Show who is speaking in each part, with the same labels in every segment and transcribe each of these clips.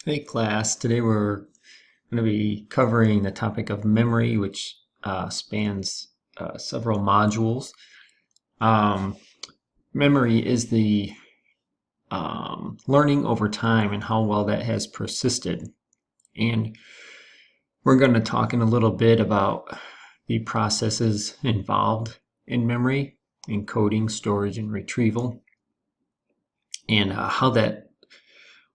Speaker 1: Hey class, today we're going to be covering the topic of memory, which spans several modules. Um, Memory is the learning over time and how well that has persisted. And we're going to talk in a little bit about the processes involved in memory, encoding, storage, and retrieval, and how that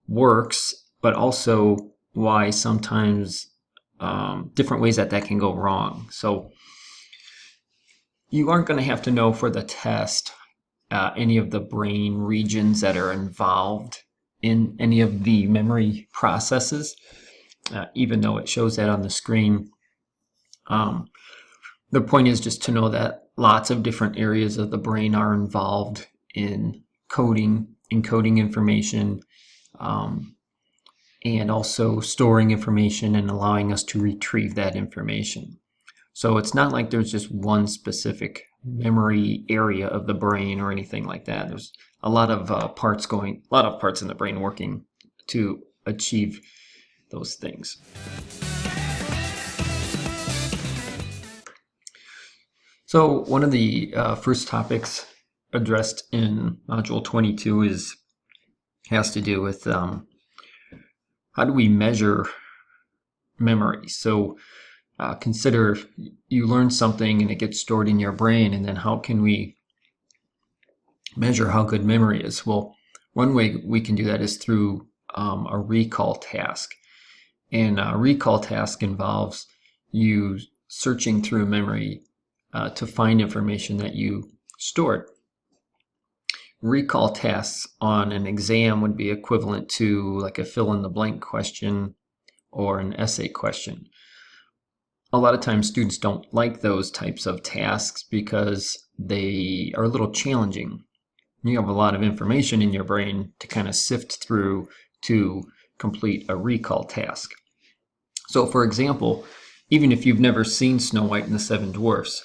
Speaker 1: works, but also why sometimes different ways that can go wrong. So you aren't going to have to know for the test any of the brain regions that are involved in any of the memory processes, even though it shows that on the screen. The point is just to know that lots of different areas of the brain are involved in encoding information, and also storing information and allowing us to retrieve that information. So it's not like there's just one specific memory area of the brain or anything like that. There's a lot of parts in the brain working to achieve those things. So one of the first topics addressed in Module 22 has to do with how do we measure memory? So consider you learn something and it gets stored in your brain, and then how can we measure how good memory is? Well, one way we can do that is through a recall task. And a recall task involves you searching through memory to find information that you stored. Recall tasks on an exam would be equivalent to like a fill-in-the-blank question or an essay question. A lot of times students don't like those types of tasks because they are a little challenging. You have a lot of information in your brain to kind of sift through to complete a recall task. So for example, even if you've never seen Snow White and the Seven Dwarfs,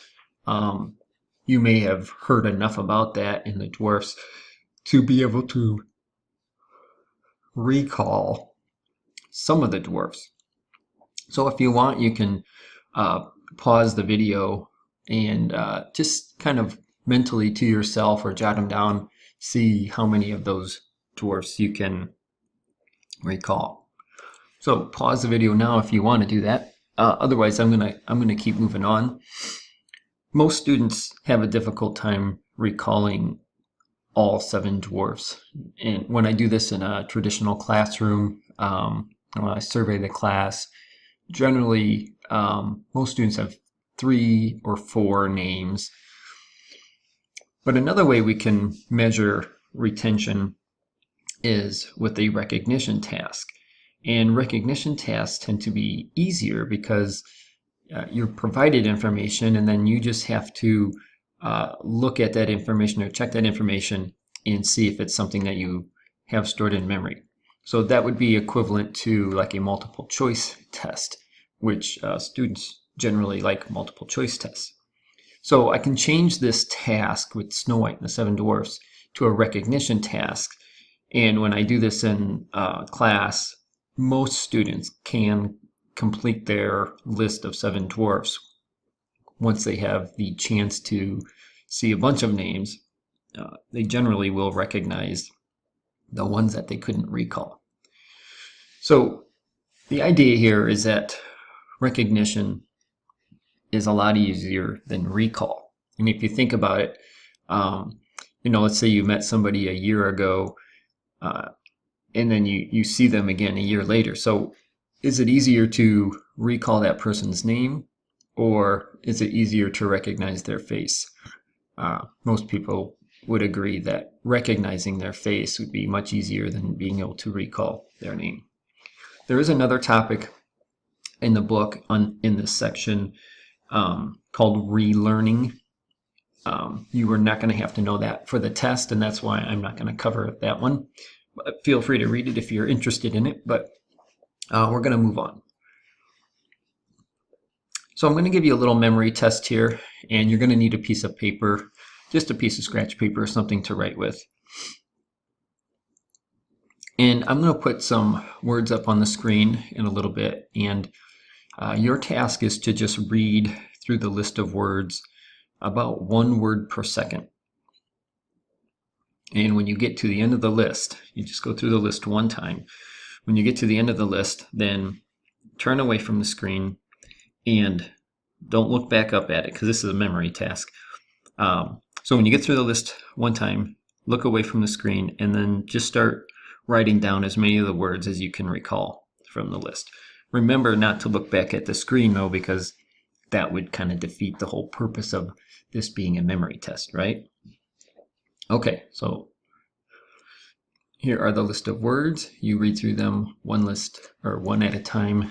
Speaker 1: you may have heard enough about that in the dwarfs to be able to recall some of the dwarfs. So if you want, you can pause the video and just kind of mentally to yourself or jot them down, see how many of those dwarfs you can recall. So pause the video now if you want to do that. Otherwise, I'm gonna keep moving on. Most students have a difficult time recalling all 7 dwarfs. And when I do this in a traditional classroom, when I survey the class, generally most students have 3 or 4 names. But another way we can measure retention is with a recognition task. And recognition tasks tend to be easier because you're provided information, and then you just have to look at that information or check that information and see if it's something that you have stored in memory. So that would be equivalent to like a multiple choice test, which students generally like multiple choice tests. So I can change this task with Snow White and the Seven Dwarfs to a recognition task. And when I do this in class, most students can complete their list of 7 dwarfs once they have the chance to see a bunch of names. They generally will recognize the ones that they couldn't recall. So the idea here is that recognition is a lot easier than recall. And if you think about it, let's say you met somebody a year ago, and then you see them again a year later. So is it easier to recall that person's name, or is it easier to recognize their face? Most people would agree that recognizing their face would be much easier than being able to recall their name. There is another topic in the book in this section called relearning. You are not going to have to know that for the test, and that's why I'm not going to cover that one. But feel free to read it if you're interested in it, but we're going to move on. So I'm going to give you a little memory test here, and you're going to need a piece of paper, just a piece of scratch paper or something to write with. And I'm going to put some words up on the screen in a little bit, and your task is to just read through the list of words about 1 word per second. And when you get to the end of the list, you just go through the list one time. When you get to the end of the list, then turn away from the screen and don't look back up at it, because this is a memory task. So when you get through the list one time, look away from the screen and then just start writing down as many of the words as you can recall from the list. Remember not to look back at the screen though, because that would kind of defeat the whole purpose of this being a memory test, right? Okay, so here are the list of words. You read through them one at a time.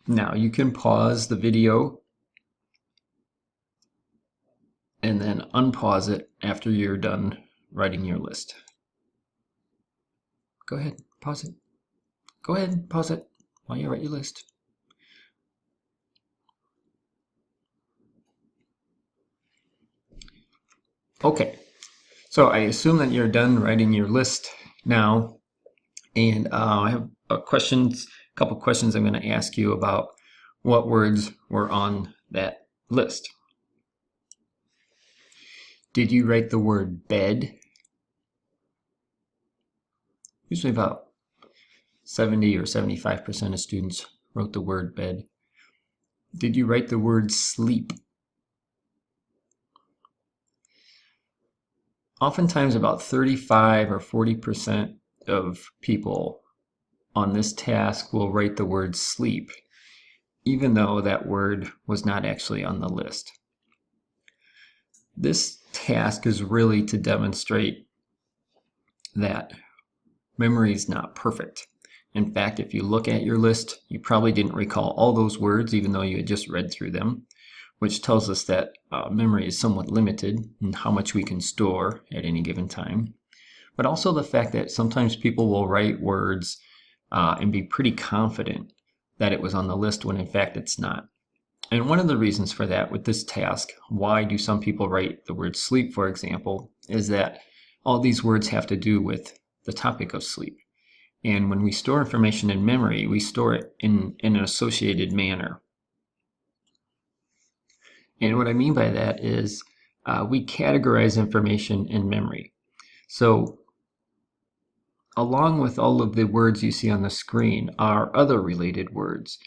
Speaker 1: Now you can pause the video and then unpause it after you're done writing your list. Go ahead, pause it. Go ahead, pause it while you write your list. Okay, so I assume that you're done writing your list now, and I have a couple questions I'm going to ask you about what words were on that list. Did you write the word bed? Usually about 70 or 75% of students wrote the word bed. Did you write the word sleep? Oftentimes about 35 or 40% of people on this task will write the word sleep, even though that word was not actually on the list. This task is really to demonstrate that memory is not perfect. In fact, if you look at your list, you probably didn't recall all those words, even though you had just read through them, which tells us that memory is somewhat limited in how much we can store at any given time. But also the fact that sometimes people will write words and be pretty confident that it was on the list when in fact it's not. And one of the reasons for that with this task, why do some people write the word sleep, for example, is that all these words have to do with the topic of sleep. And when we store information in memory, we store it in an associated manner. And what I mean by that is we categorize information in memory. So along with all of the words you see on the screen are other related words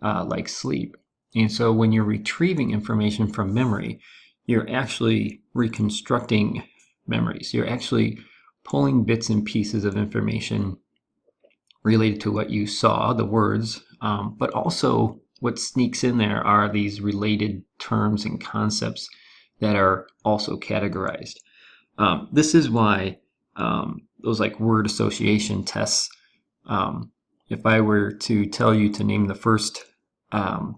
Speaker 1: like sleep. And so when you're retrieving information from memory, you're actually reconstructing memories. You're actually pulling bits and pieces of information related to what you saw, the words, but also what sneaks in there are these related terms and concepts that are also categorized. This is why those like word association tests, if I were to tell you to name the first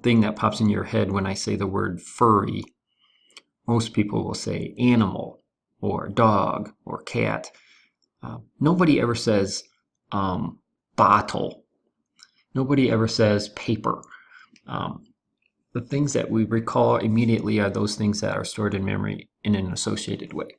Speaker 1: thing that pops in your head when I say the word furry, most people will say animal or dog or cat. Nobody ever says bottle. Nobody ever says paper. The things that we recall immediately are those things that are stored in memory in an associated way.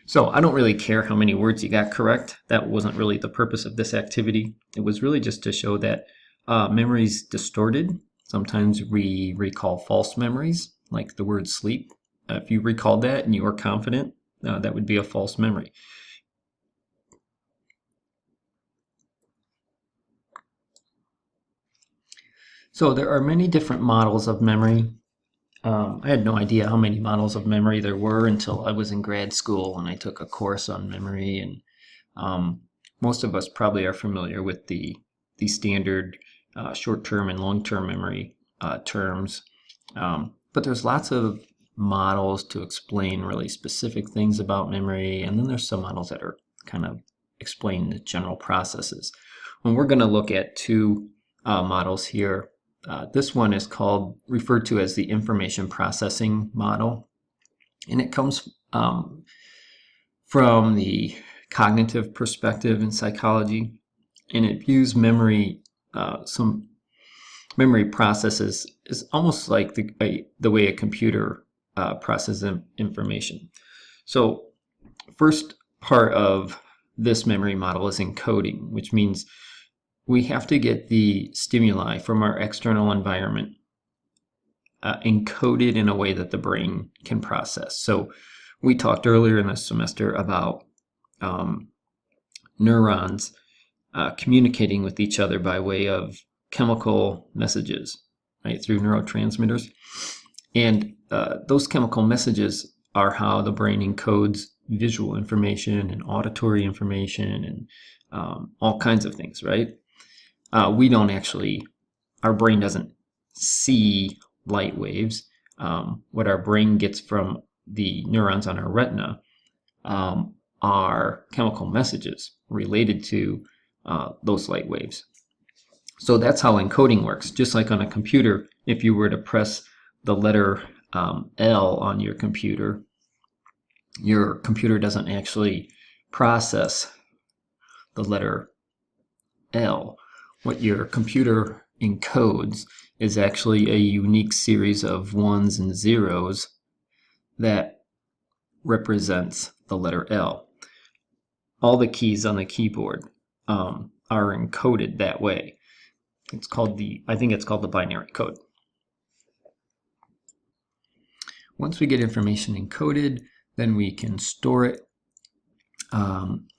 Speaker 1: So I don't really care how many words you got correct. That wasn't really the purpose of this activity. It was really just to show that memory is distorted. Sometimes we recall false memories, like the word sleep. If you recalled that and you were confident, that would be a false memory. So there are many different models of memory. I had no idea how many models of memory there were until I was in grad school and I took a course on memory. And most of us probably are familiar with the standard short-term and long-term memory terms. But there's lots of models to explain really specific things about memory. And then there's some models that are kind of explain the general processes. When we're going to look at two models here, This one is referred to as the information processing model, and it comes from the cognitive perspective in psychology, and it views memory, some memory processes is almost like the way a computer processes information. So first part of this memory model is encoding, which means we have to get the stimuli from our external environment encoded in a way that the brain can process. So we talked earlier in the semester about neurons communicating with each other by way of chemical messages, right, through neurotransmitters. And those chemical messages are how the brain encodes visual information and auditory information and all kinds of things, right? We don't actually, our brain doesn't see light waves. What our brain gets from the neurons on our retina are chemical messages related to those light waves. So that's how encoding works. Just like on a computer, if you were to press the letter L on your computer doesn't actually process the letter L. What your computer encodes is actually a unique series of ones and zeros that represents the letter L. All the keys on the keyboard are encoded that way. I think it's called the binary code. Once we get information encoded, then we can store it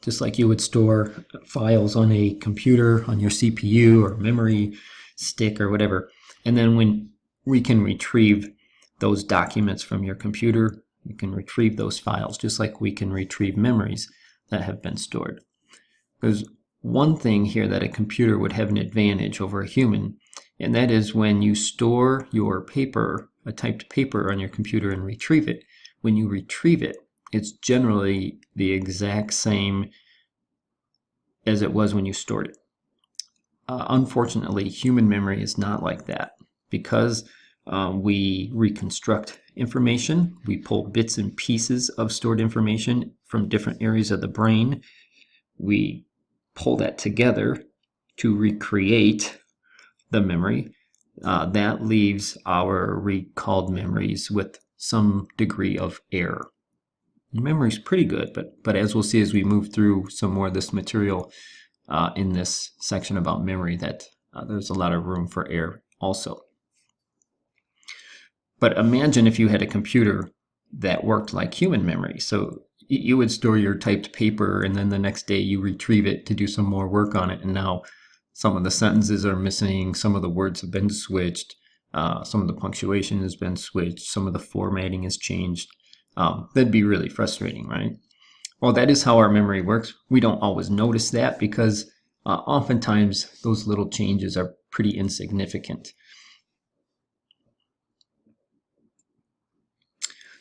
Speaker 1: just like you would store files on a computer, on your CPU or memory stick or whatever. And then when we can retrieve those documents from your computer, you can retrieve those files just like we can retrieve memories that have been stored. There's one thing here that a computer would have an advantage over a human, and that is when you store your paper, a typed paper on your computer, and retrieve it. When you retrieve it, it's generally the exact same as it was when you stored it. Unfortunately, human memory is not like that. Because we reconstruct information, we pull bits and pieces of stored information from different areas of the brain, we pull that together to recreate the memory. That leaves our recalled memories with some degree of error. Memory is pretty good, but as we'll see as we move through some more of this material in this section about memory, that there's a lot of room for error also. But imagine if you had a computer that worked like human memory. So you would store your typed paper, and then the next day you retrieve it to do some more work on it, and now some of the sentences are missing, some of the words have been switched, some of the punctuation has been switched, some of the formatting has changed. That'd be really frustrating, right? Well, that is how our memory works. We don't always notice that because oftentimes those little changes are pretty insignificant.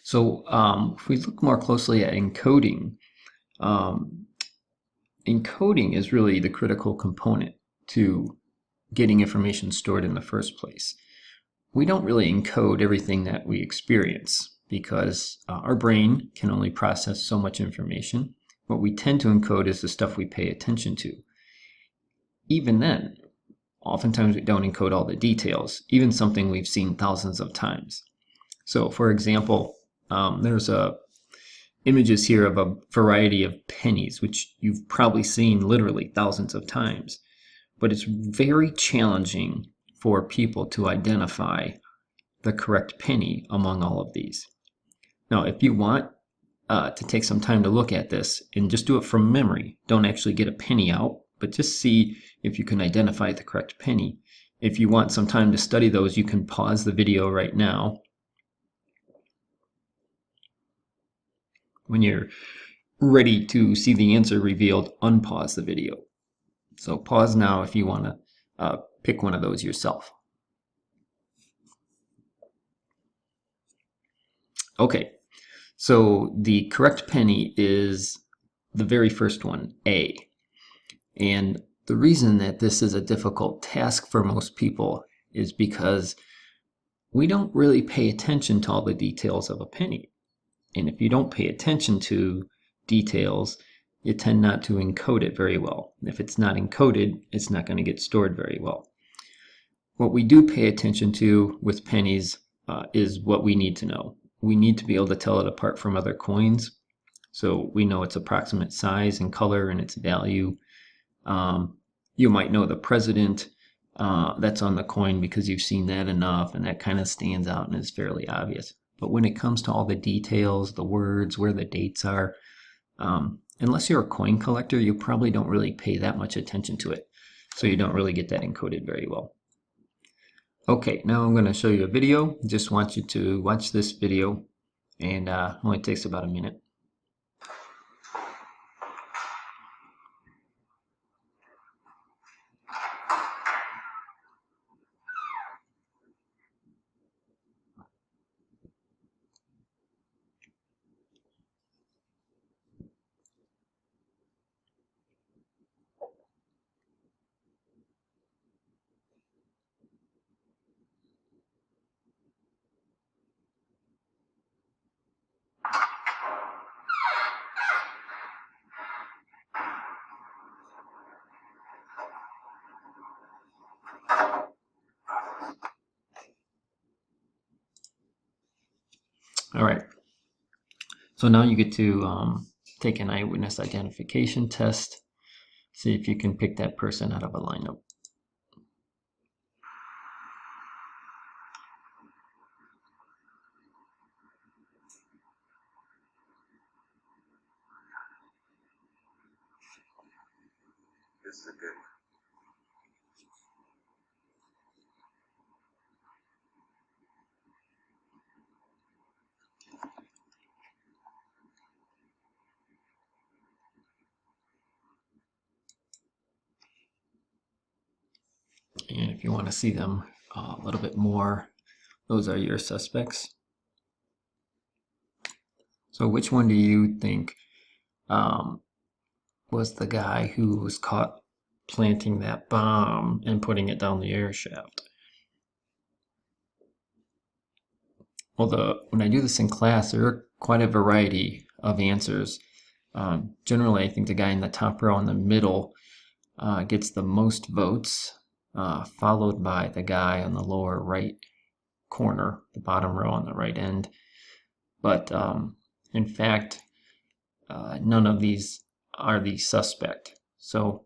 Speaker 1: So if we look more closely at encoding, encoding is really the critical component to getting information stored in the first place. We don't really encode everything that we experience because our brain can only process so much information. What we tend to encode is the stuff we pay attention to. Even then, oftentimes we don't encode all the details, even something we've seen thousands of times. So for example, there's images here of a variety of pennies, which you've probably seen literally thousands of times. But it's very challenging for people to identify the correct penny among all of these. Now, if you want to take some time to look at this and just do it from memory, don't actually get a penny out, but just see if you can identify the correct penny. If you want some time to study those, you can pause the video right now. When you're ready to see the answer revealed, unpause the video. So pause now if you want to pick one of those yourself. Okay, so the correct penny is the very first one, A. And the reason that this is a difficult task for most people is because we don't really pay attention to all the details of a penny. And if you don't pay attention to details, you tend not to encode it very well. If it's not encoded, it's not going to get stored very well. What we do pay attention to with pennies is what we need to know. We need to be able to tell it apart from other coins. So we know its approximate size and color and its value. You might know the president that's on the coin because you've seen that enough, and that kind of stands out and is fairly obvious. But when it comes to all the details, the words, where the dates are, unless you're a coin collector, you probably don't really pay that much attention to it. So you don't really get that encoded very well. Okay, now I'm going to show you a video. Just want you to watch this video, and only takes about a minute. All right, so now you get to take an eyewitness identification test, see if you can pick that person out of a lineup.
Speaker 2: This is a good one.
Speaker 1: And if you want to see them a little bit more, those are your suspects. So which one do you think was the guy who was caught planting that bomb and putting it down the air shaft? Well, when I do this in class, there are quite a variety of answers. Generally, I think the guy in the top row in the middle gets the most votes, followed by the guy on the lower right corner, the bottom row on the right end. But in fact, none of these are the suspect. So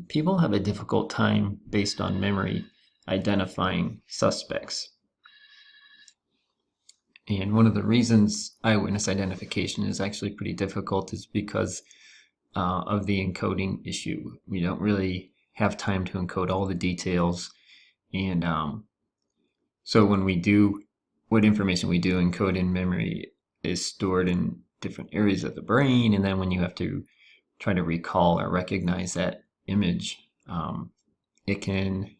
Speaker 1: people have a difficult time based on memory identifying suspects. And one of the reasons eyewitness identification is actually pretty difficult is because of the encoding issue. We don't really have time to encode all the details. And so when we do, what information we do encode in memory is stored in different areas of the brain. And then when you have to try to recall or recognize that image,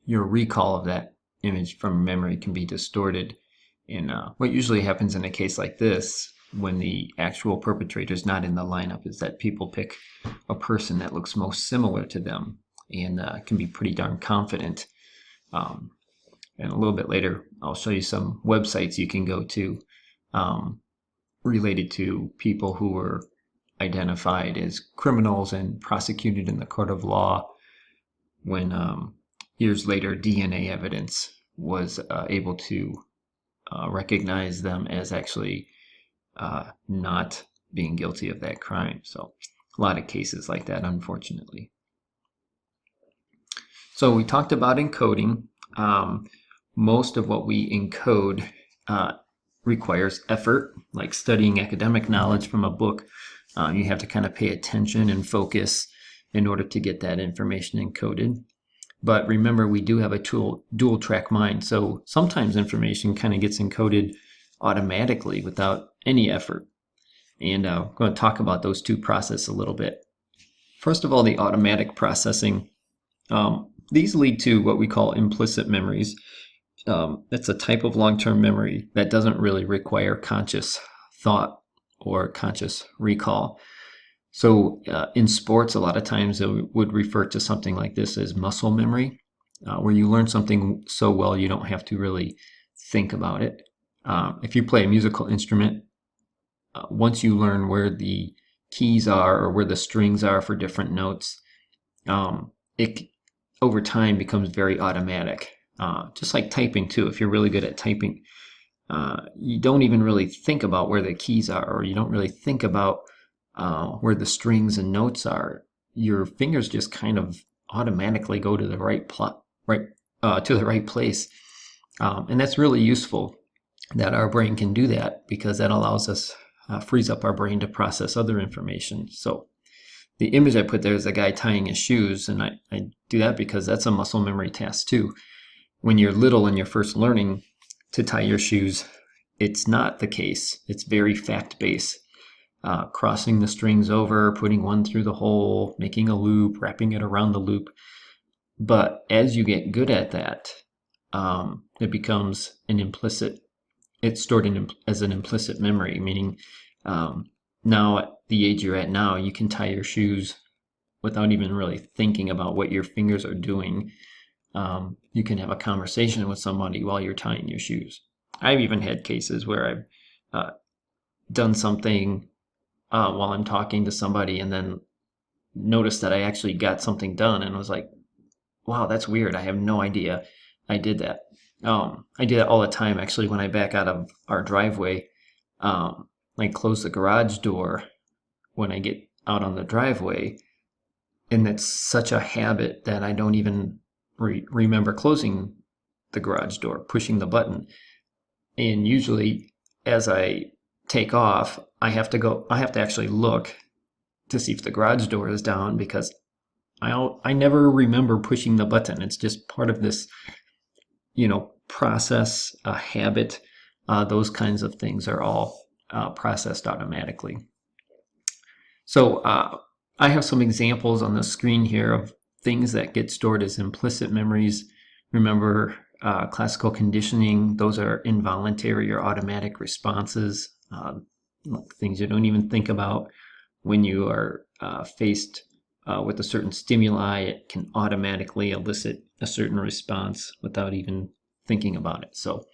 Speaker 1: your recall of that image from memory can be distorted. And what usually happens in a case like this, when the actual perpetrator is not in the lineup, is that people pick a person that looks most similar to them and can be pretty darn confident. And a little bit later, I'll show you some websites you can go to related to people who were identified as criminals and prosecuted in the court of law when years later DNA evidence was able to recognize them as actually not being guilty of that crime. So a lot of cases like that, unfortunately. So we talked about encoding. Most of what we encode requires effort, like studying academic knowledge from a book. You have to kind of pay attention and focus in order to get that information encoded. But remember, we do have a dual track mind. So sometimes information kind of gets encoded automatically without any effort. And I'm going to talk about those two processes a little bit. First of all, the automatic processing. These lead to what we call implicit memories. It's a type of long-term memory that doesn't really require conscious thought or conscious recall. So in sports, a lot of times it would refer to something like this as muscle memory. where you learn something so well you don't have to really think about it. If you play a musical instrument, once you learn where the keys are or where the strings are for different notes, it over time becomes very automatic. Just like typing too. If you're really good at typing, you don't even really think about where the keys are, or you don't really think about where the strings and notes are. Your fingers just kind of automatically go to the right to the right place, and that's really useful that our brain can do that, because that allows us frees up our brain to process other information. So the image I put there is a guy tying his shoes, and I do that because that's a muscle memory task too. When you're little and you're first learning to tie your shoes, it's not the case. It's very fact-based. Crossing the strings over, putting one through the hole, making a loop, wrapping it around the loop. But as you get good at that, it becomes it's stored as an implicit memory, meaning now at the age you're at now, you can tie your shoes without even really thinking about what your fingers are doing. You can have a conversation with somebody while you're tying your shoes. I've even had cases where I've done something while I'm talking to somebody, and then noticed that I actually got something done, and was like, wow, that's weird. I have no idea I did that. I do that all the time, actually. When I back out of our driveway, I close the garage door when I get out on the driveway, and it's such a habit that I don't even remember closing the garage door, pushing the button. And usually as I take off, I have to actually look to see if the garage door is down, because I never remember pushing the button. It's just part of this, process, a habit. Those kinds of things are all processed automatically. So I have some examples on the screen here of things that get stored as implicit memories. Remember, classical conditioning, those are involuntary or automatic responses, things you don't even think about. When you are faced with a certain stimuli, it can automatically elicit a certain response without even thinking about it. So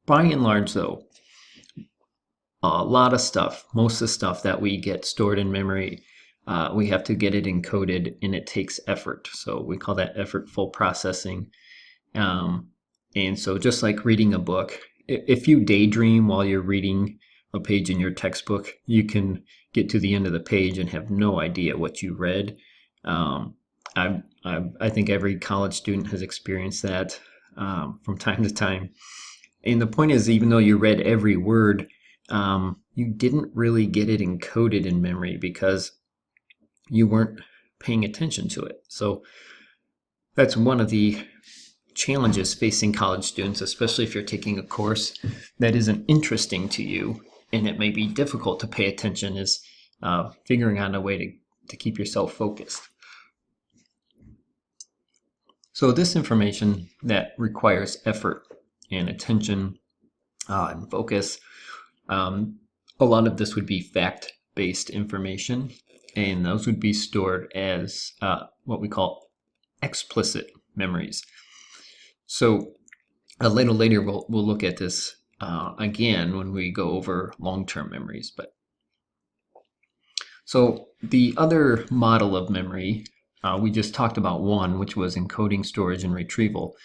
Speaker 1: by and large, though, a lot of stuff, most of the stuff that we get stored in memory, we have to get it encoded, and it takes effort. So we call that effortful processing. And so just like reading a book, if you daydream while you're reading a page in your textbook, you can get to the end of the page and have no idea what you read. I think every college student has experienced that from time to time. And the point is, even though you read every word, you didn't really get it encoded in memory because you weren't paying attention to it. So that's one of the challenges facing college students, especially if you're taking a course that isn't interesting to you and it may be difficult to pay attention, is figuring out a way to keep yourself focused. So this information that requires effort and attention and focus, a lot of this would be fact-based information, and those would be stored as what we call explicit memories. So a little later we'll look at this again when we go over long-term memories. So the other model of memory, we just talked about one, which was encoding, storage, and retrieval.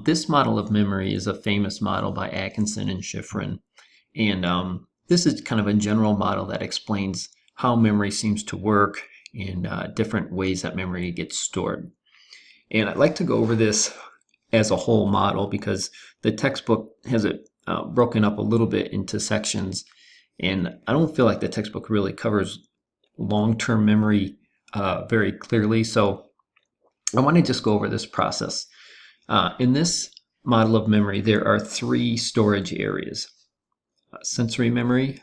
Speaker 1: This model of memory is a famous model by Atkinson and Shiffrin, and this is kind of a general model that explains how memory seems to work and different ways that memory gets stored. And I'd like to go over this as a whole model because the textbook has it broken up a little bit into sections, and I don't feel like the textbook really covers long-term memory very clearly. So I want to just go over this process. In this model of memory, there are three storage areas. Sensory memory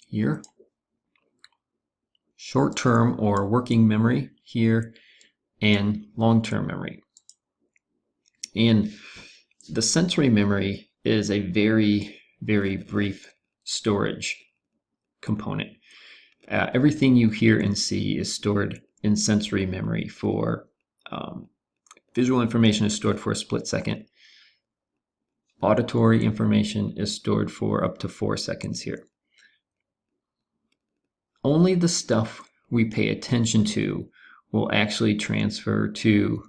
Speaker 1: here, short-term or working memory here, and long-term memory. And the sensory memory is a very, very brief storage component. everything you hear and see is stored in sensory memory for visual information is stored for a split second. Auditory information is stored for up to 4 seconds here. Only the stuff we pay attention to will actually transfer to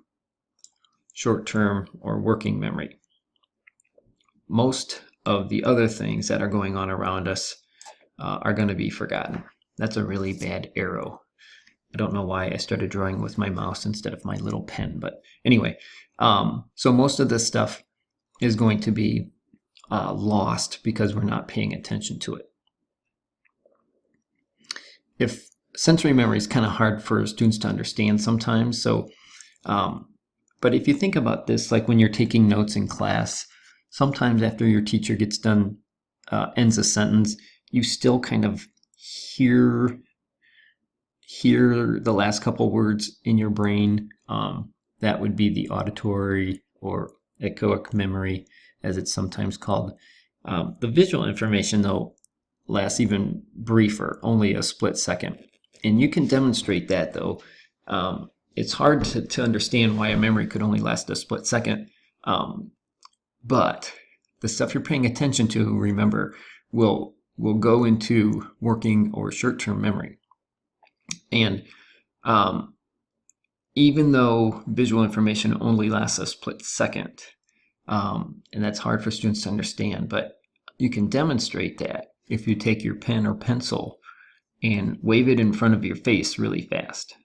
Speaker 1: short-term or working memory. Most of the other things that are going on around us are going to be forgotten. That's a really bad arrow. I don't know why I started drawing with my mouse instead of my little pen, but anyway, so most of this stuff is going to be lost because we're not paying attention to it. If sensory memory is kind of hard for students to understand sometimes, so but if you think about this, like when you're taking notes in class, sometimes after your teacher gets done, ends a sentence, you still kind of hear the last couple words in your brain. That would be the auditory or echoic memory, as it's sometimes called. The visual information, though, lasts even briefer, only a split second. And you can demonstrate that, though. It's hard to understand why a memory could only last a split second. But the stuff you're paying attention to, remember, will go into working or short-term memory. And even though visual information only lasts a split second, and that's hard for students to understand, but you can demonstrate that if you take your pen or pencil and wave it in front of your face really fast.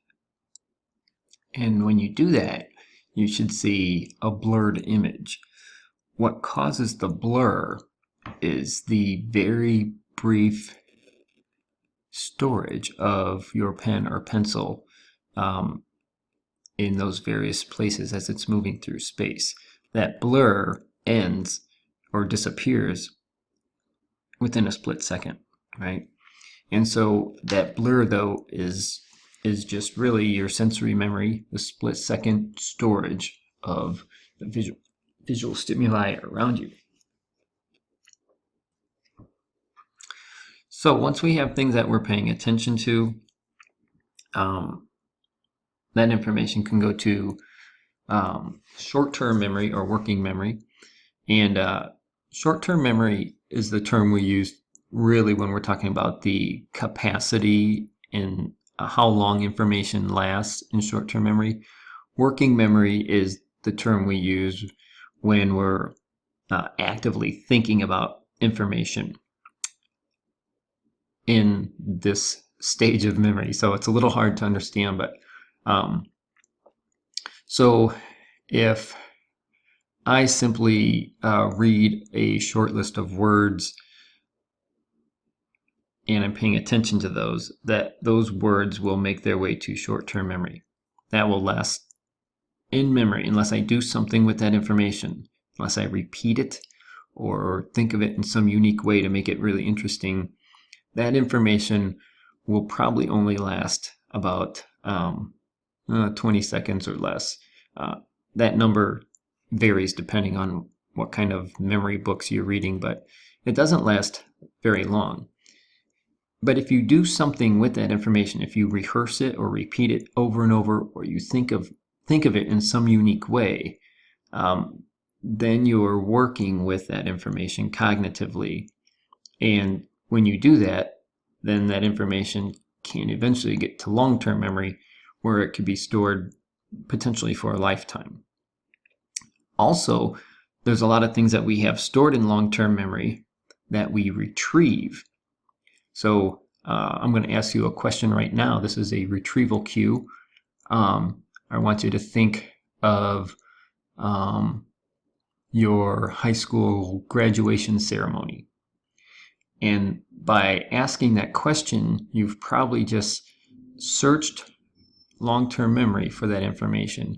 Speaker 1: And when you do that, you should see a blurred image. What causes the blur is the very brief storage of your pen or pencil in those various places as it's moving through space. That blur ends or disappears within a split second, right? And so that blur, though, is just really your sensory memory, the split second storage of the visual stimuli around you. So once we have things that we're paying attention to, that information can go to short-term memory or working memory. And short-term memory is the term we use really when we're talking about the capacity and how long information lasts in short-term memory. Working memory is the term we use when we're actively thinking about information in this stage of memory. So it's a little hard to understand, but so if I simply read a short list of words and I'm paying attention to those, those words will make their way to short-term memory. That will last in memory unless I do something with that information, unless I repeat it or think of it in some unique way to make it really interesting. That information will probably only last about 20 seconds or less. That number varies depending on what kind of memory books you're reading, but it doesn't last very long. But if you do something with that information, if you rehearse it or repeat it over and over, or you think of it in some unique way, then you're working with that information cognitively. And when you do that, then that information can eventually get to long-term memory, where it could be stored potentially for a lifetime. Also, there's a lot of things that we have stored in long-term memory that we retrieve. So I'm going to ask you a question right now. This is a retrieval cue. I want you to think of your high school graduation ceremony. And by asking that question, you've probably just searched long-term memory for that information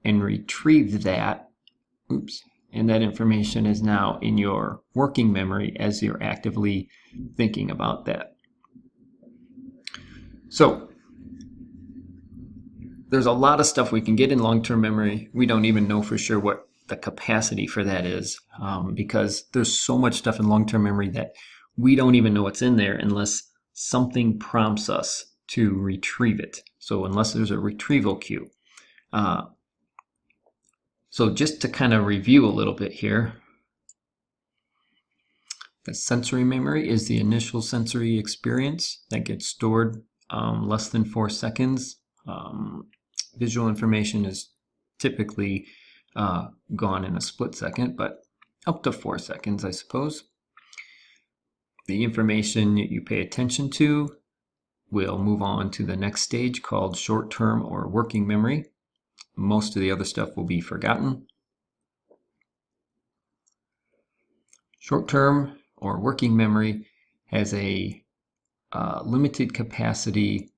Speaker 1: and retrieved that. And that information is now in your working memory as you're actively thinking about that. So there's a lot of stuff we can get in long-term memory. We don't even know for sure what the capacity for that is, because there's so much stuff in long-term memory that we don't even know what's in there unless something prompts us to retrieve it. So unless there's a retrieval cue. So just to kind of review a little bit here, the sensory memory is the initial sensory experience that gets stored less than 4 seconds. Visual information is typically gone in a split second, but up to 4 seconds, I suppose. The information that you pay attention to will move on to the next stage called short-term or working memory. Most of the other stuff will be forgotten. Short-term or working memory has a limited capacity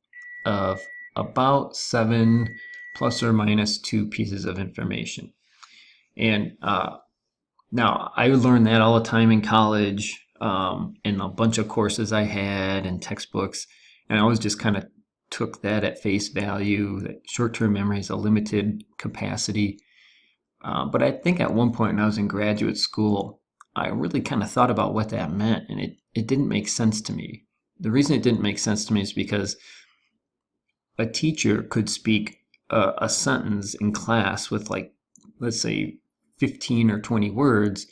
Speaker 1: of about 7 plus or minus 2 pieces of information. And now I learned that all the time in college, in a bunch of courses I had and textbooks, and I always just kind of took that at face value, that short-term memory has a limited capacity. But I think at one point when I was in graduate school, I really kind of thought about what that meant, and it didn't make sense to me. The reason it didn't make sense to me is because a teacher could speak a sentence in class with, like, let's say 15 or 20 words,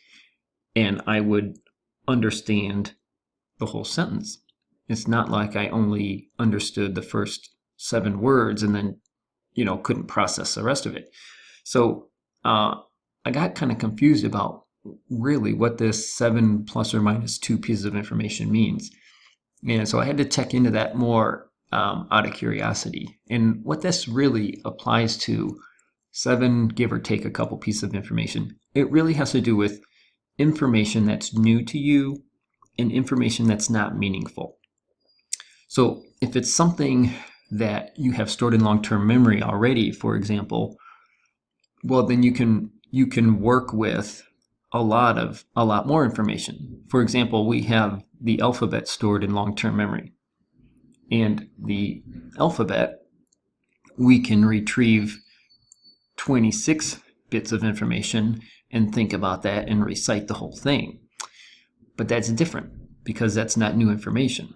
Speaker 1: and I would understand the whole sentence. It's not like I only understood the first 7 words and then, couldn't process the rest of it. So I got kind of confused about really what this 7 plus or minus 2 pieces of information means. And so I had to check into that more out of curiosity. And what this really applies to, 7, give or take a couple pieces of information, it really has to do with information that's new to you and information that's not meaningful. So if it's something that you have stored in long-term memory already, for example, well, then you can work with a lot more information. For example, we have the alphabet stored in long-term memory. And the alphabet, we can retrieve 26 bits of information and think about that and recite the whole thing. But that's different because that's not new information.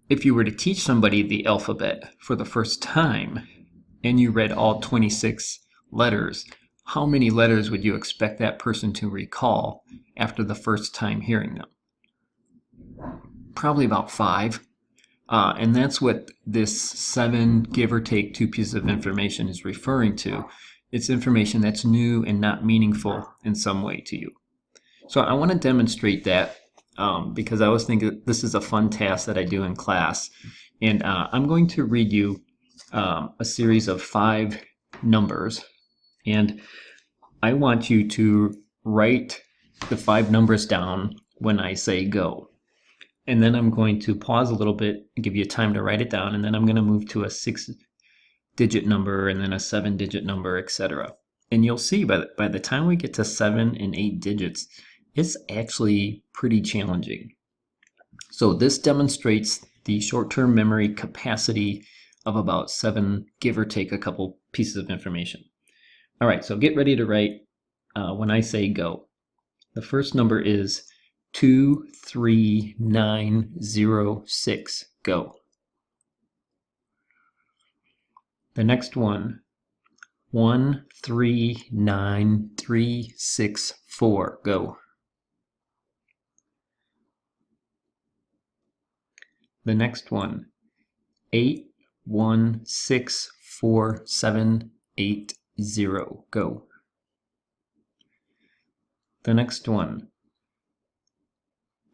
Speaker 1: If you were to teach somebody the alphabet for the first time and you read all 26 letters, how many letters would you expect that person to recall after the first time hearing them? Probably about 5. And that's what this 7, give or take 2 pieces of information is referring to. It's information that's new and not meaningful in some way to you. So I want to demonstrate that because I always think that this is a fun task that I do in class. And I'm going to read you a series of 5 numbers. And I want you to write the 5 numbers down when I say go. And then I'm going to pause a little bit and give you time to write it down. And then I'm going to move to a 6-digit number and then a 7-digit number, etc. And you'll see by the time we get to 7 and 8 digits, it's actually pretty challenging. So this demonstrates the short-term memory capacity of about 7, give or take a couple pieces of information. All right, so get ready to write when I say go. The first number is 23906. Go. The next one, 139364. Go. The next one, 816478. Go. The next one,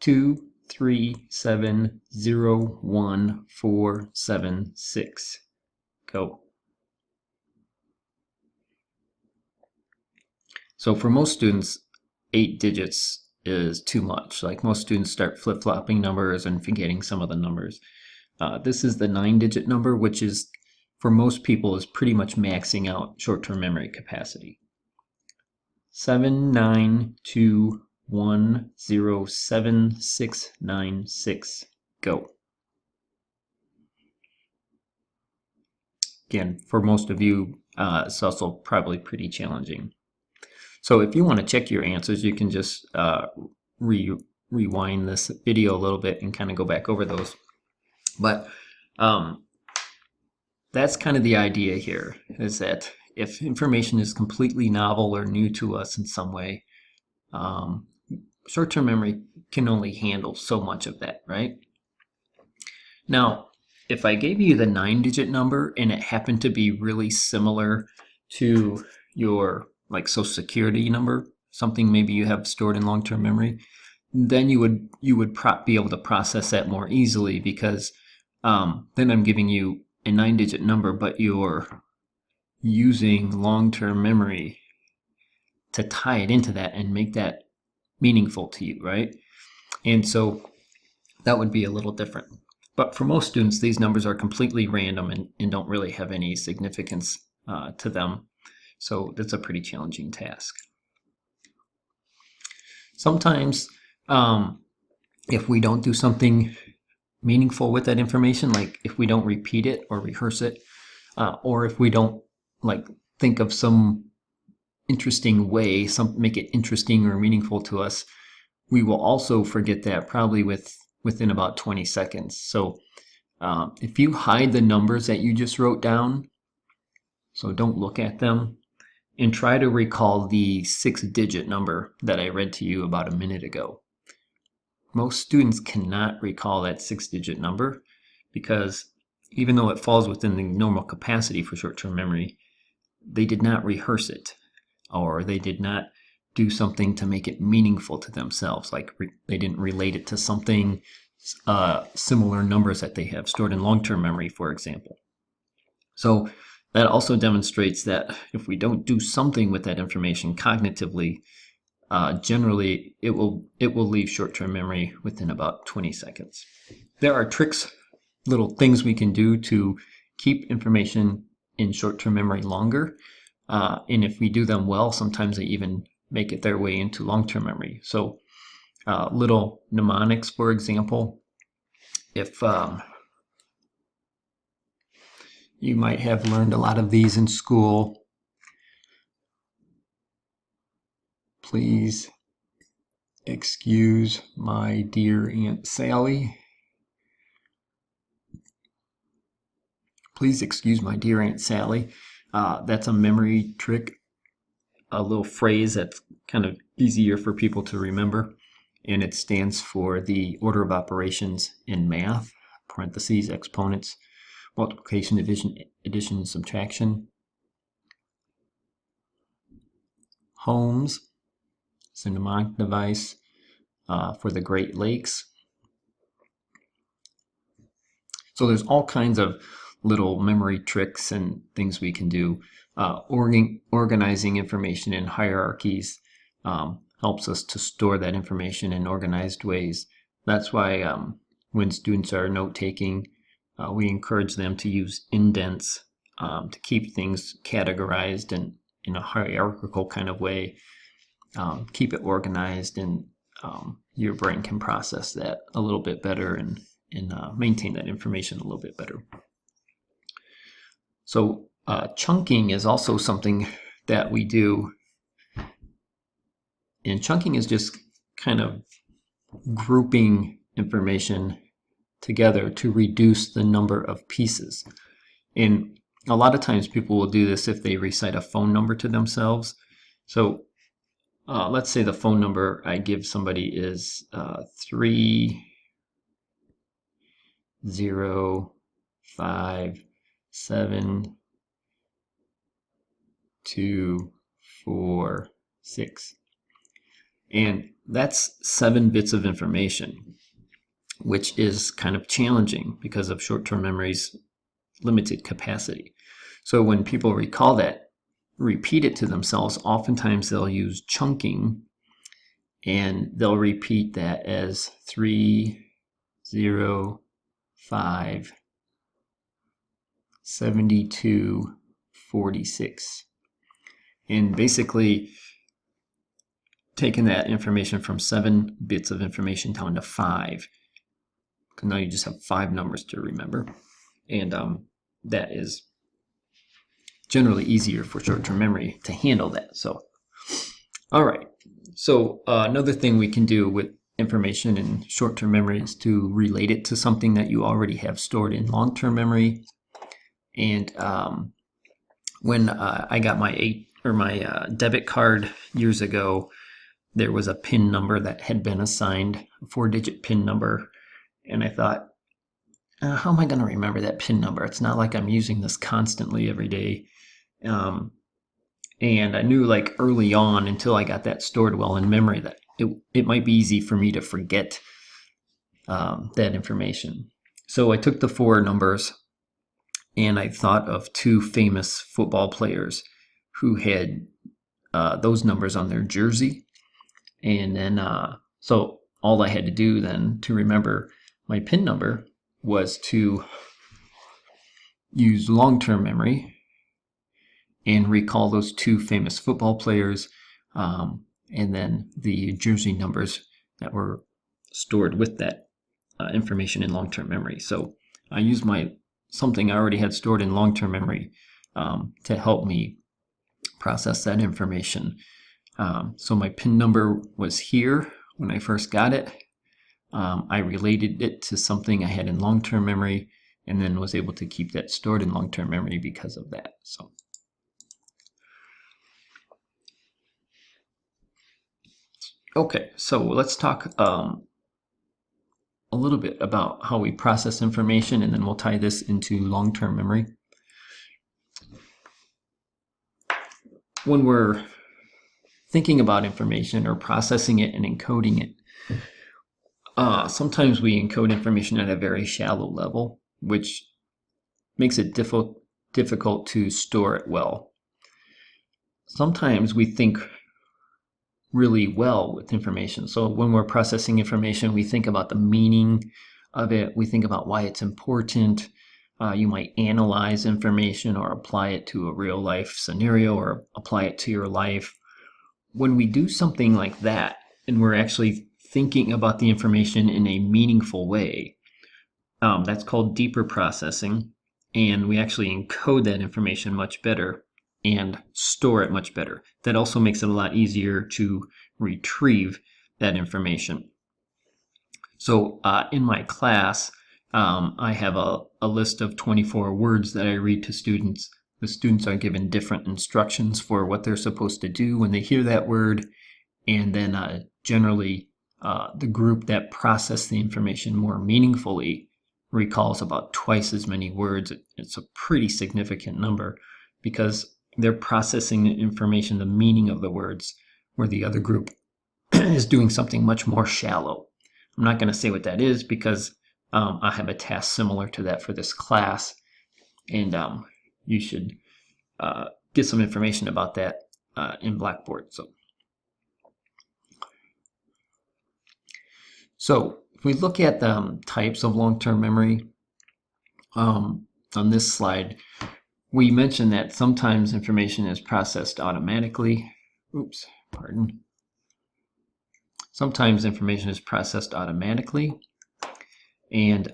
Speaker 1: 2370146. Go. So for most students, 8 digits is too much. Like, most students start flip-flopping numbers and forgetting some of the numbers. This is the 9-digit number, which is, for most people, is pretty much maxing out short-term memory capacity. 792107696. Go. Again, for most of you, it's also probably pretty challenging. So if you want to check your answers, you can just rewind this video a little bit and kind of go back over those. But that's kind of the idea here, is that if information is completely novel or new to us in some way, short-term memory can only handle so much of that, right? Now, if I gave you the 9-digit number and it happened to be really similar to your like Social Security number, something maybe you have stored in long-term memory, then you would be able to process that more easily, because then I'm giving you a 9-digit number, but you're using long-term memory to tie it into that and make that meaningful to you, right? And so that would be a little different. But for most students, these numbers are completely random and don't really have any significance to them. So that's a pretty challenging task. Sometimes if we don't do something meaningful with that information, like if we don't repeat it or rehearse it, or if we don't like think of some interesting way, make it interesting or meaningful to us, we will also forget that probably within about 20 seconds. So if you hide the numbers that you just wrote down, so don't look at them, and try to recall the 6-digit number that I read to you about a minute ago. Most students cannot recall that 6-digit number, because even though it falls within the normal capacity for short-term memory, they did not rehearse it, or they did not do something to make it meaningful to themselves, like they didn't relate it to something, similar numbers that they have stored in long-term memory, for example. So that also demonstrates that if we don't do something with that information cognitively, generally it will leave short-term memory within about 20 seconds. There are tricks, little things we can do to keep information in short-term memory longer, and if we do them well, sometimes they even make it their way into long-term memory. So little mnemonics, for example, if you might have learned a lot of these in school. Please excuse my dear Aunt Sally. Please excuse my dear Aunt Sally. That's a memory trick, a little phrase that's kind of easier for people to remember. And it stands for the order of operations in math, parentheses, exponents, multiplication, division, addition, and subtraction. Homes is a mnemonic device for the Great Lakes. So there's all kinds of little memory tricks and things we can do. Organizing information in hierarchies helps us to store that information in organized ways. That's why when students are note-taking, we encourage them to use indents to keep things categorized and in a hierarchical kind of way. Keep it organized, and your brain can process that a little bit better and maintain that information a little bit better. So chunking is also something that we do. And chunking is just kind of grouping information together to reduce the number of pieces. And a lot of times people will do this if they recite a phone number to themselves. So let's say the phone number I give somebody is 3057246. And that's 7 bits of information, which is kind of challenging because of short-term memory's limited capacity. So when people recall that, repeat it to themselves, oftentimes they'll use chunking, and they'll repeat that as 3057246. And basically taking that information from 7 bits of information down to 5. Because now you just have 5 numbers to remember. And that is generally easier for short-term memory to handle that. So, all right. So another thing we can do with information in short-term memory is to relate it to something that you already have stored in long-term memory. And when I got my debit card years ago, there was a PIN number that had been assigned, a 4-digit PIN number, and I thought, how am I going to remember that PIN number? It's not like I'm using this constantly every day. And I knew like early on, until I got that stored well in memory, that it might be easy for me to forget that information. So I took the 4 numbers and I thought of 2 famous football players who had those numbers on their jersey. And then, so all I had to do then to remember my PIN number was to use long-term memory and recall those 2 famous football players, and then the jersey numbers that were stored with that information in long-term memory. So I used something I already had stored in long-term memory to help me process that information. So my PIN number was here when I first got it. I related it to something I had in long-term memory, and then was able to keep that stored in long-term memory because of that. So, okay, so let's talk a little bit about how we process information, and then we'll tie this into long-term memory. When we're thinking about information or processing it and encoding it, sometimes we encode information at a very shallow level, which makes it difficult to store it well. Sometimes we think really well with information. So when we're processing information, we think about the meaning of it. We think about why it's important. You might analyze information or apply it to a real life scenario or apply it to your life. When we do something like that, and we're actually thinking about the information in a meaningful way, that's called deeper processing, and we actually encode that information much better and store it much better. That also makes it a lot easier to retrieve that information. So in my class, I have a list of 24 words that I read to students. The students are given different instructions for what they're supposed to do when they hear that word, and then generally the group that processed the information more meaningfully recalls about twice as many words. It's a pretty significant number because they're processing the information, the meaning of the words, where the other group is doing something much more shallow. I'm not going to say what that is because I have a task similar to that for this class, and you should get some information about that in Blackboard. So if we look at the types of long-term memory on this slide, we mentioned that sometimes information is processed automatically. Oops, pardon. Sometimes information is processed automatically, and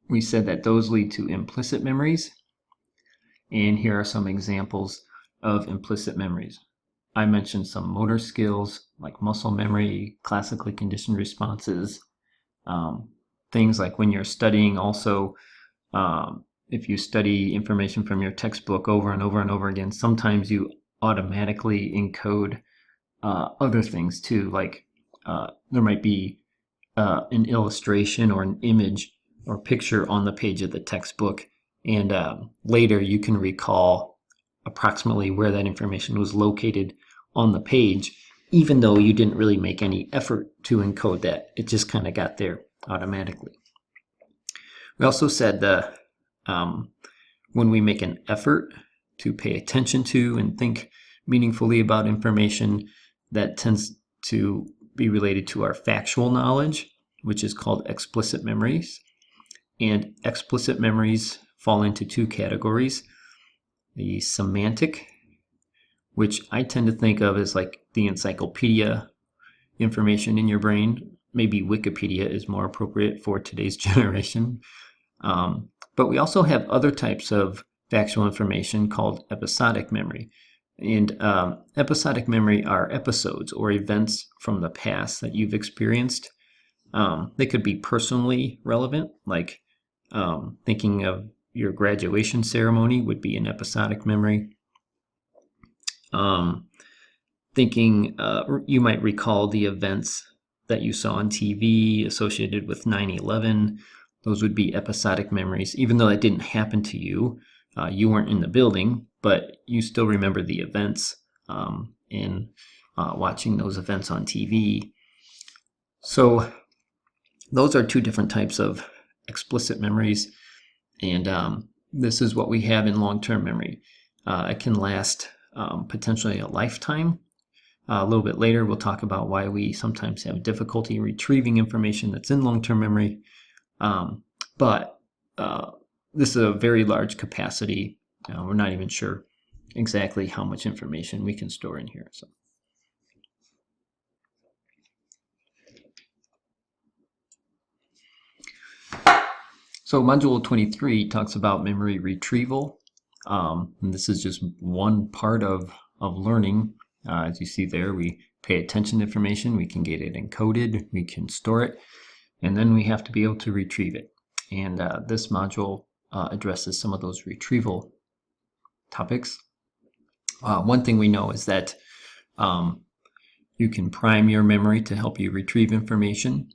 Speaker 1: we said that those lead to implicit memories. And here are some examples of implicit memories. I mentioned some motor skills like muscle memory, classically conditioned responses, things like when you're studying also, if you study information from your textbook over and over and over again, sometimes you automatically encode other things too, like there might be an illustration or an image or picture on the page of the textbook, and later you can recall approximately where that information was located on the page, even though you didn't really make any effort to encode that. It just kind of got there automatically. We also said that when we make an effort to pay attention to and think meaningfully about information, that tends to be related to our factual knowledge, which is called explicit memories. And explicit memories fall into 2 categories. The semantic, which I tend to think of as like the encyclopedia information in your brain. Maybe Wikipedia is more appropriate for today's generation. But we also have other types of factual information called episodic memory. And episodic memory are episodes or events from the past that you've experienced. They could be personally relevant, like thinking of your graduation ceremony would be an episodic memory. Thinking you might recall the events that you saw on TV associated with 9/11. Those would be episodic memories, even though that didn't happen to you. You weren't in the building, but you still remember the events in watching those events on TV. So those are two different types of explicit memories, and this is what we have in long-term memory. It can last potentially a lifetime. A little bit later, we'll talk about why we sometimes have difficulty retrieving information that's in long-term memory. But this is a very large capacity. We're not even sure exactly how much information we can store in here. So Module 23 talks about memory retrieval. And this is just one part of learning. As you see there, we pay attention to information, we can get it encoded, we can store it, and then we have to be able to retrieve it. And this module addresses some of those retrieval topics. One thing we know is that you can prime your memory to help you retrieve information.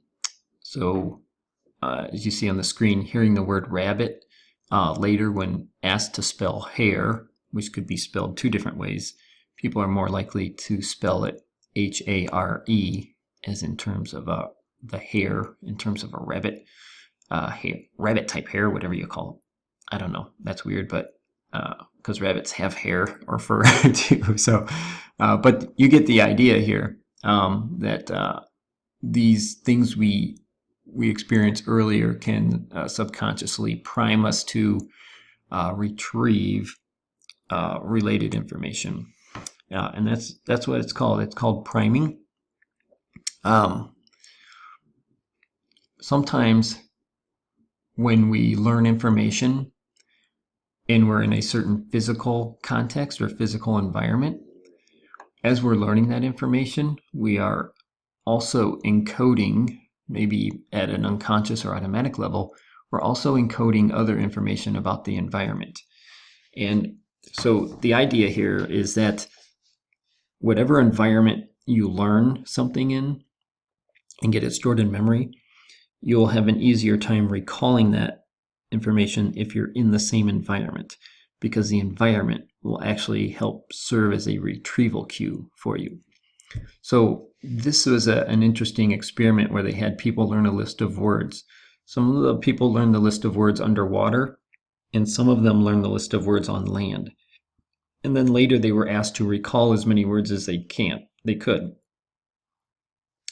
Speaker 1: So as you see on the screen, hearing the word rabbit later when asked to spell hare, which could be spelled two different ways, people are more likely to spell it H-A-R-E, as in terms of the hare, in terms of a rabbit, rabbit type hair, whatever you call it. I don't know, that's weird, but because rabbits have hair or fur too. So, but you get the idea here, that these things we experienced earlier can subconsciously prime us to retrieve related information. And that's what it's called. It's called priming. Sometimes when we learn information and we're in a certain physical context or physical environment, as we're learning that information, we are also encoding, maybe at an unconscious or automatic level, we're also encoding other information about the environment. And so the idea here is that whatever environment you learn something in and get it stored in memory, you'll have an easier time recalling that information if you're in the same environment, because the environment will actually help serve as a retrieval cue for you. So this was an interesting experiment where they had people learn a list of words. Some of the people learned the list of words underwater, and some of them learned the list of words on land. And then later they were asked to recall as many words as they could.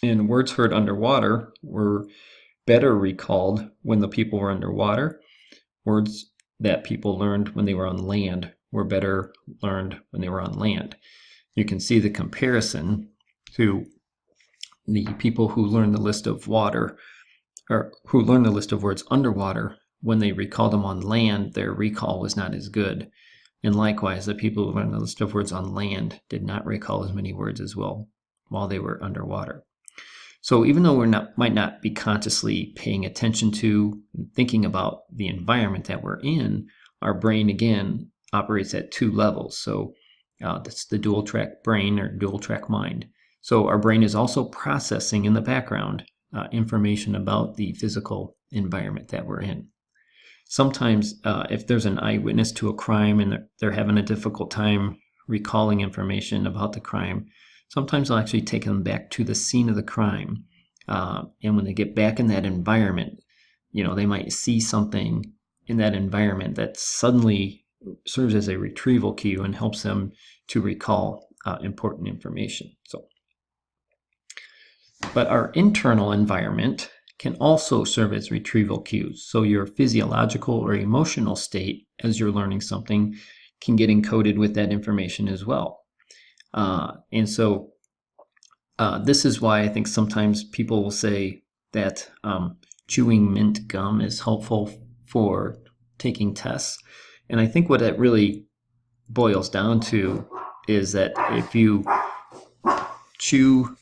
Speaker 1: And words heard underwater were better recalled when the people were underwater. Words that people learned when they were on land were better learned when they were on land. You can see the comparison to the people who learned the list of water, or who learned the list of words underwater. When they recalled them on land, their recall was not as good. And likewise, the people who learned the list of words on land did not recall as many words as well while they were underwater. So even though might not be consciously paying attention to and thinking about the environment that we're in, our brain, again, operates at two levels. So that's the dual track brain or dual track mind. So our brain is also processing in the background information about the physical environment that we're in. Sometimes if there's an eyewitness to a crime and they're having a difficult time recalling information about the crime, sometimes I'll actually take them back to the scene of the crime. And when they get back in that environment, they might see something in that environment that suddenly serves as a retrieval cue and helps them to recall important information. But our internal environment can also serve as retrieval cues. So your physiological or emotional state as you're learning something can get encoded with that information as well. And so this is why I think sometimes people will say that chewing mint gum is helpful for taking tests. And I think what that really boils down to is that if you chew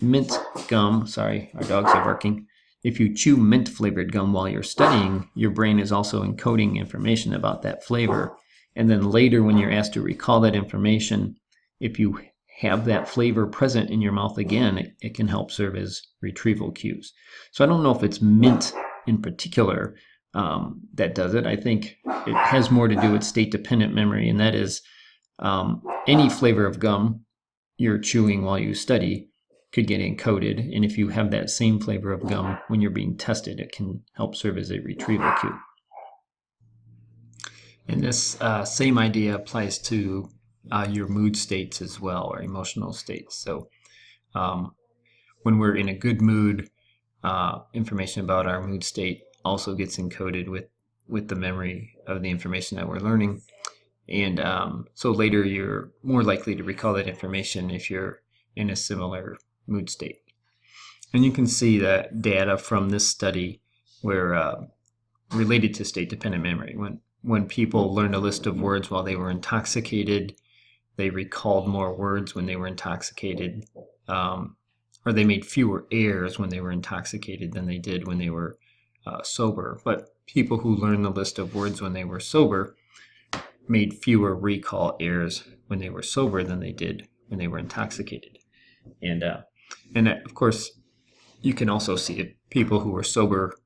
Speaker 1: mint gum, sorry, our dogs are barking. If you chew mint flavored gum while you're studying, your brain is also encoding information about that flavor. And then later, when you're asked to recall that information, if you have that flavor present in your mouth again, it can help serve as retrieval cues. So I don't know if it's mint in particular that does it. I think it has more to do with state-dependent memory, and that is any flavor of gum you're chewing while you study could get encoded, and if you have that same flavor of gum when you're being tested, it can help serve as a retrieval cue. And this same idea applies to your mood states as well, or emotional states. So when we're in a good mood, information about our mood state also gets encoded with the memory of the information that we're learning. And so later you're more likely to recall that information if you're in a similar mood state. And you can see that data from this study were related to state-dependent memory. When people learned a list of words while they were intoxicated, they recalled more words when they were intoxicated, or they made fewer errors when they were intoxicated than they did when they were sober. But people who learned the list of words when they were sober made fewer recall errors when they were sober than they did when they were intoxicated. And of course, you can also see it. People who were sober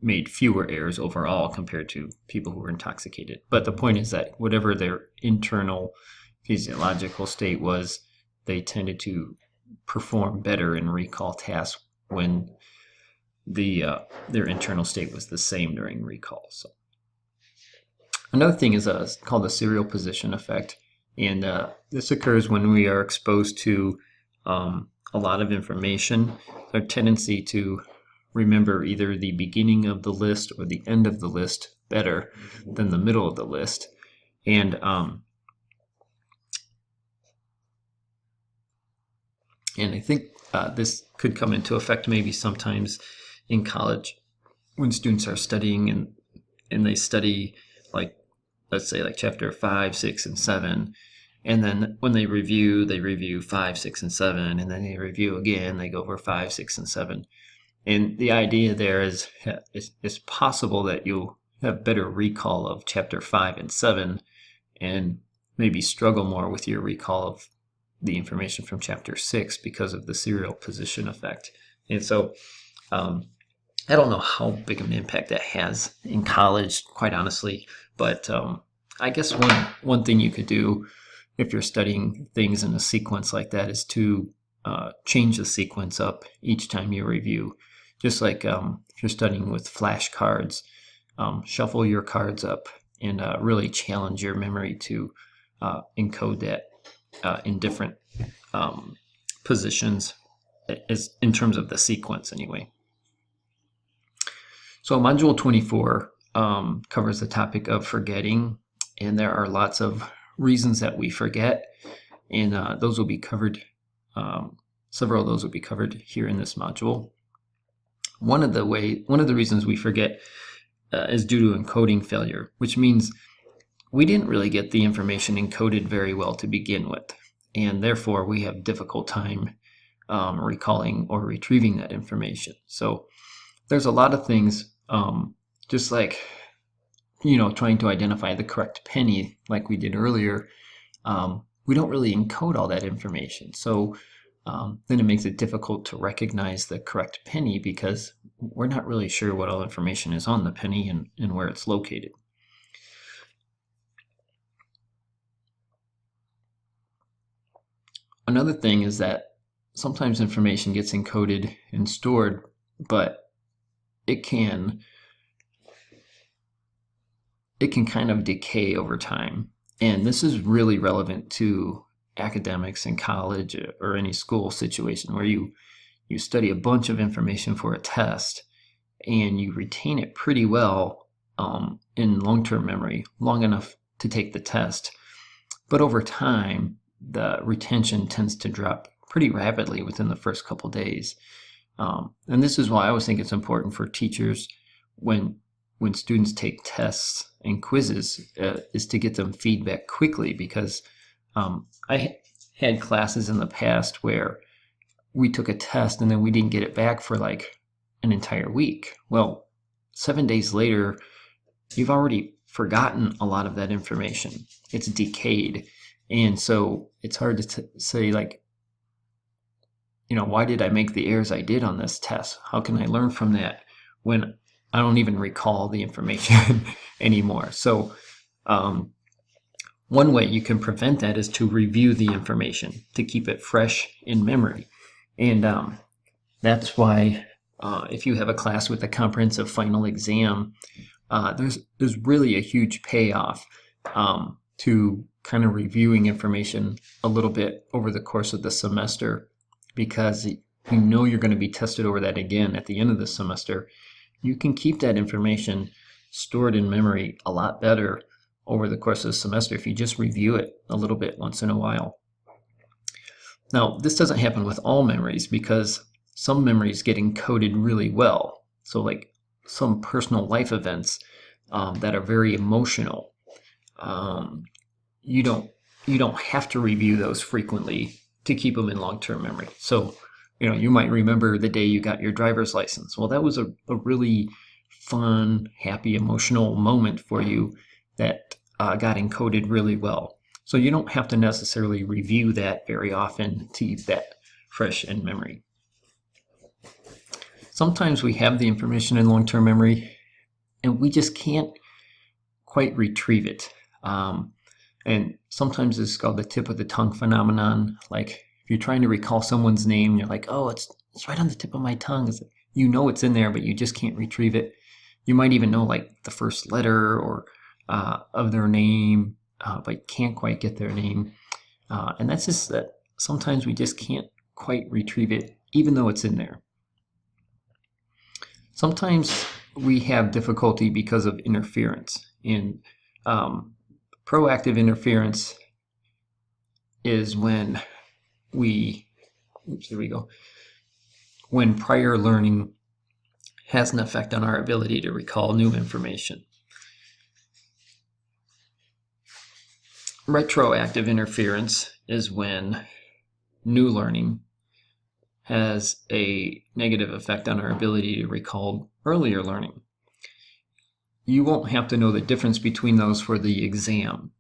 Speaker 1: made fewer errors overall compared to people who were intoxicated. But the point is that whatever their internal physiological state was, they tended to perform better in recall tasks when their internal state was the same during recall. So another thing is called the serial position effect, and this occurs when we are exposed to a lot of information. Our tendency to remember either the beginning of the list or the end of the list better than the middle of the list. And I think this could come into effect maybe sometimes in college when students are studying and they study, like, let's say like chapter 5, 6, and 7. And then when they review 5, 6, and 7, and then they review again, they go over 5, 6, and 7. And the idea there is it's possible that you'll have better recall of chapter 5 and 7 and maybe struggle more with your recall of the information from chapter 6 because of the serial position effect. And so I don't know how big of an impact that has in college, quite honestly, but I guess one thing you could do if you're studying things in a sequence like that is to change the sequence up each time you review. Just like if you're studying with flashcards, shuffle your cards up and really challenge your memory to encode that in different positions as in terms of the sequence anyway. So Module 24 covers the topic of forgetting, and there are lots of reasons that we forget, and those will be covered, several of those will be covered here in this module. One of the reasons we forget is due to encoding failure, which means we didn't really get the information encoded very well to begin with, and therefore we have difficult time recalling or retrieving that information. So there's a lot of things, just like, trying to identify the correct penny like we did earlier. We don't really encode all that information. So then it makes it difficult to recognize the correct penny because we're not really sure what all information is on the penny and where it's located. Another thing is that sometimes information gets encoded and stored, but it can kind of decay over time. And this is really relevant to academics in college or any school situation where you study a bunch of information for a test and you retain it pretty well in long-term memory, long enough to take the test. But over time, the retention tends to drop pretty rapidly within the first couple days. And this is why I always think it's important for teachers when students take tests and quizzes is to get them feedback quickly, because I had classes in the past where we took a test and then we didn't get it back for like an entire week. Well, 7 days later, you've already forgotten a lot of that information. It's decayed. And so it's hard to say, like, why did I make the errors I did on this test? How can I learn from that when I don't even recall the information anymore? So one way you can prevent that is to review the information, to keep it fresh in memory. And that's why if you have a class with a comprehensive final exam, there's really a huge payoff to kind of reviewing information a little bit over the course of the semester, because you know you're going to be tested over that again at the end of the semester. You can keep that information stored in memory a lot better over the course of the semester if you just review it a little bit once in a while. Now, this doesn't happen with all memories because some memories get encoded really well. So like some personal life events that are very emotional, you don't have to review those frequently to keep them in long-term memory. So, you might remember the day you got your driver's license. Well, that was a really fun, happy, emotional moment for you that got encoded really well. So you don't have to necessarily review that very often to keep that fresh in memory. Sometimes we have the information in long-term memory and we just can't quite retrieve it. And sometimes it's called the tip of the tongue phenomenon. Like if you're trying to recall someone's name, you're like, oh, it's right on the tip of my tongue. You know it's in there, but you just can't retrieve it. You might even know like the first letter or of their name, but you can't quite get their name. And that's just that sometimes we just can't quite retrieve it, even though it's in there. Sometimes we have difficulty because of interference. And proactive interference is when when prior learning has an effect on our ability to recall new information. Retroactive interference is when new learning has a negative effect on our ability to recall earlier learning. You won't have to know the difference between those for the exam.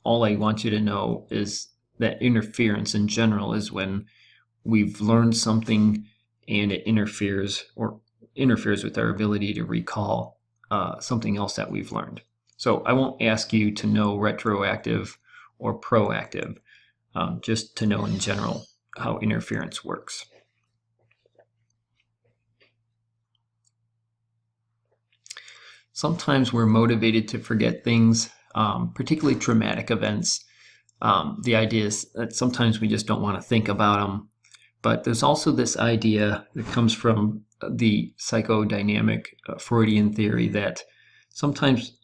Speaker 1: All I want you to know is that interference in general is when we've learned something and it interferes with our ability to recall something else that we've learned. So I won't ask you to know retroactive or proactive, just to know in general how interference works. Sometimes we're motivated to forget things, particularly traumatic events. The idea is that sometimes we just don't want to think about them. But there's also this idea that comes from the psychodynamic Freudian theory that sometimes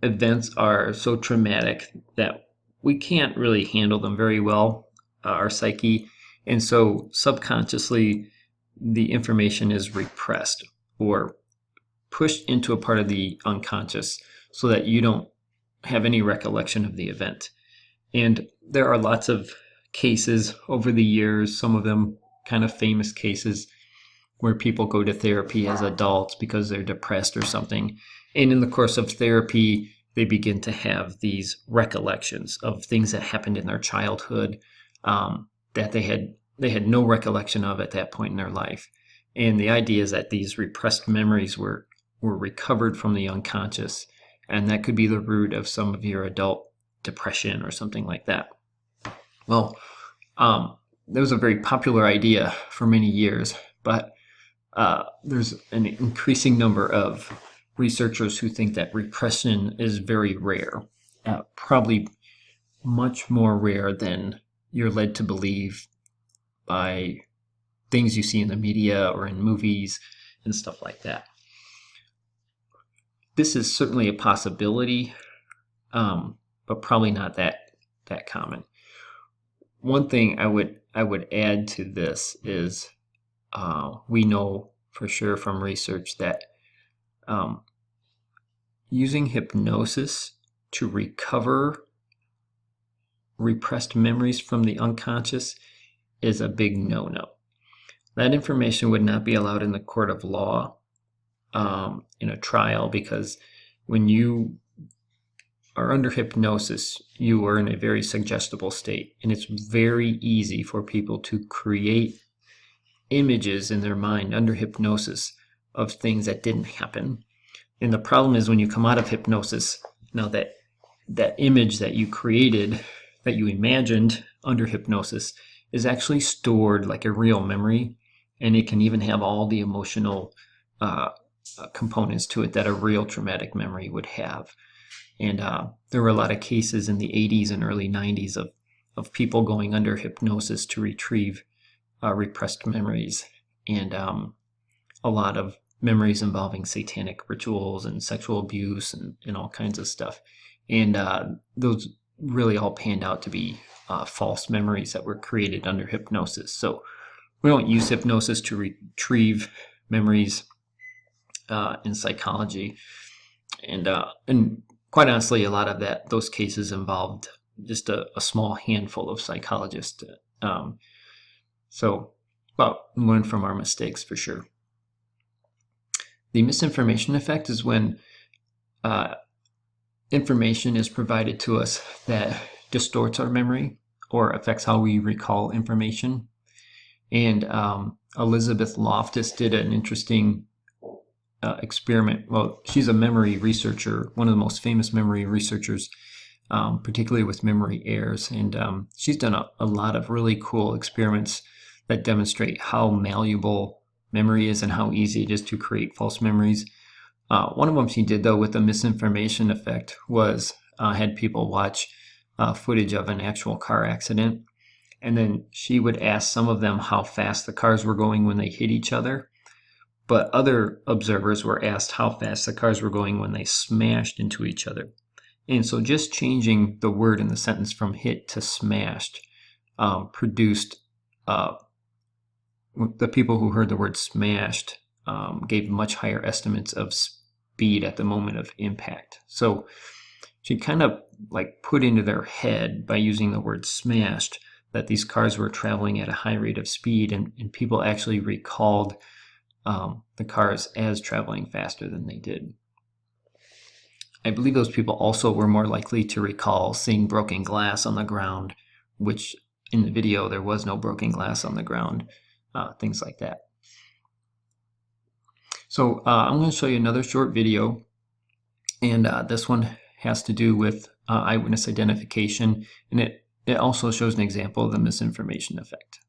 Speaker 1: events are so traumatic that we can't really handle them very well, our psyche. And so subconsciously, the information is repressed or pushed into a part of the unconscious so that you don't have any recollection of the event. And there are lots of cases over the years, some of them kind of famous cases, where people go to therapy as adults because they're depressed or something. And in the course of therapy, they begin to have these recollections of things that happened in their childhood that they had no recollection of at that point in their life. And the idea is that these repressed memories were recovered from the unconscious, and that could be the root of some of your adult depression or something like that. Well, that was a very popular idea for many years, but there's an increasing number of researchers who think that repression is very rare, probably much more rare than you're led to believe by things you see in the media or in movies and stuff like that. This is certainly a possibility, but probably not that common. One thing I would add to this is we know for sure from research that using hypnosis to recover repressed memories from the unconscious is a big no-no. That information would not be allowed in the court of law in a trial, because when you are under hypnosis, you are in a very suggestible state, and it's very easy for people to create images in their mind under hypnosis of things that didn't happen. And the problem is, when you come out of hypnosis, now that image that you created, that you imagined under hypnosis, is actually stored like a real memory, and it can even have all the emotional components to it that a real traumatic memory would have. And there were a lot of cases in the 80s and early 90s of people going under hypnosis to retrieve repressed memories, and a lot of memories involving satanic rituals and sexual abuse and all kinds of stuff. And those really all panned out to be false memories that were created under hypnosis. So we don't use hypnosis to retrieve memories in psychology. And quite honestly, a lot of those cases involved just a small handful of psychologists. Well, learn from our mistakes for sure. The misinformation effect is when information is provided to us that distorts our memory or affects how we recall information. And Elizabeth Loftus did an interesting experiment. Well, she's a memory researcher, one of the most famous memory researchers, particularly with memory errors. And she's done a lot of really cool experiments that demonstrate how malleable memory is and how easy it is to create false memories. One of them she did, though, with the misinformation effect, was had people watch footage of an actual car accident, and then she would ask some of them how fast the cars were going when they hit each other, but other observers were asked how fast the cars were going when they smashed into each other. And so just changing the word in the sentence from hit to smashed produced the people who heard the word smashed gave much higher estimates of speed at the moment of impact. So she kind of like put into their head, by using the word smashed, that these cars were traveling at a high rate of speed, and people actually recalled the cars as traveling faster than they did. I believe those people also were more likely to recall seeing broken glass on the ground, which in the video there was no broken glass on the ground, things like that. So I'm going to show you another short video, and this one has to do with eyewitness identification, and it also shows an example of the misinformation effect.